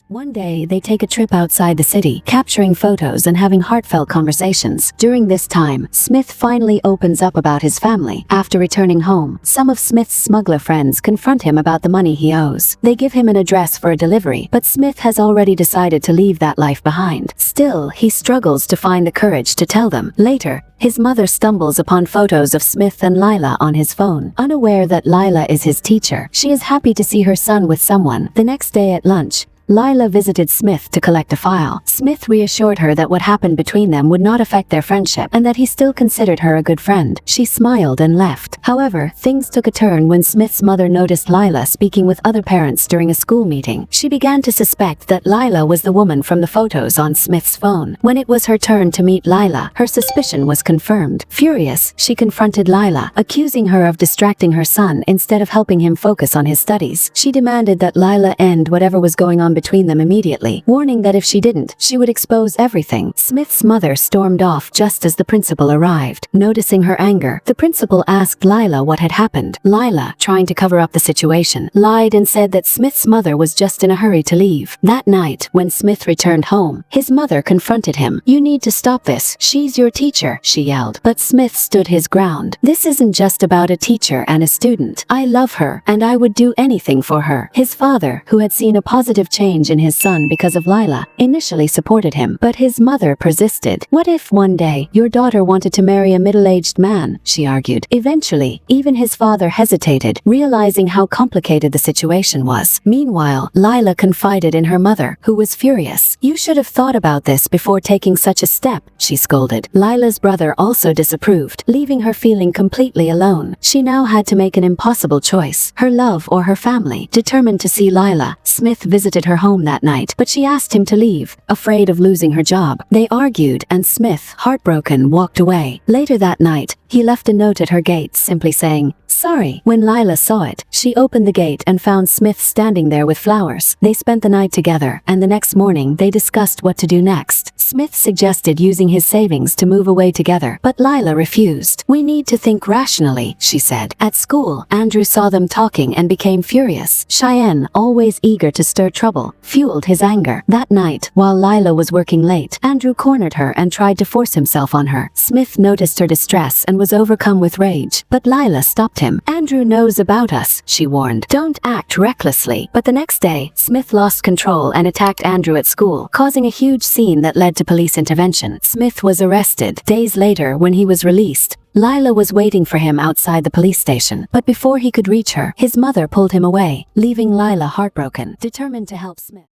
One day, they take a trip outside the city, capturing photos and having heartfelt conversations. During this time, Smith finally opens up about his family. After returning home, some of Smith's smuggler friends confront him about the money he owes. They give him an address for a delivery, but Smith has already decided to leave that life behind. Still, he struggles to find the courage to tell them. Later, his mother stumbles upon photos of Smith and Lila on his phone. Unaware that Lila is his teacher, she is happy to see her son with someone. The next day at lunch, Lila visited Smith to collect a file. Smith reassured her that what happened between them would not affect their friendship and that he still considered her a good friend. She smiled and left. However, things took a turn when Smith's mother noticed Lila speaking with other parents during a school meeting. She began to suspect that Lila was the woman from the photos on Smith's phone. When it was her turn to meet Lila, her suspicion was confirmed. Furious, she confronted Lila, accusing her of distracting her son instead of helping him focus on his studies. She demanded that Lila end whatever was going on between them immediately, warning that if she didn't, she would expose everything. Smith's mother stormed off just as the principal arrived. Noticing her anger, the principal asked Lila what had happened. Lila, trying to cover up the situation, lied and said that Smith's mother was just in a hurry to leave. That night, when Smith returned home, his mother confronted him. "You need to stop this. She's your teacher," she yelled. But Smith stood his ground. "This isn't just about a teacher and a student. I love her, and I would do anything for her." His father, who had seen a positive change in his son because of Lila, initially supported him, but his mother persisted. "What if one day your daughter wanted to marry a middle-aged man?" she argued. Eventually, even his father hesitated, realizing how complicated the situation was. Meanwhile, Lila confided in her mother, who was furious. "You should have thought about this before taking such a step," she scolded. Lila's brother also disapproved, leaving her feeling completely alone. She now had to make an impossible choice: her love or her family. Determined to see Lila, Smith visited her home that night, but she asked him to leave, afraid of losing her job. They argued, and Smith, heartbroken, walked away. Later that night, he left a note at her gate simply saying, "Sorry." When Lila saw it, she opened the gate and found Smith standing there with flowers. They spent the night together, and the next morning they discussed what to do next. Smith suggested using his savings to move away together, but Lila refused. "We need to think rationally," she said. At school, Andrew saw them talking and became furious. Cheyenne, always eager to stir trouble, fueled his anger. That night, while Lila was working late, Andrew cornered her and tried to force himself on her. Smith noticed her distress and was overcome with rage, but Lila stopped him. "Andrew knows about us," she warned. "Don't act recklessly." But the next day, Smith lost control and attacked Andrew at school, causing a huge scene that led to police intervention. Smith was arrested. Days later, when he was released, Lila was waiting for him outside the police station, but before he could reach her, his mother pulled him away, leaving Lila heartbroken. Determined to help Smith.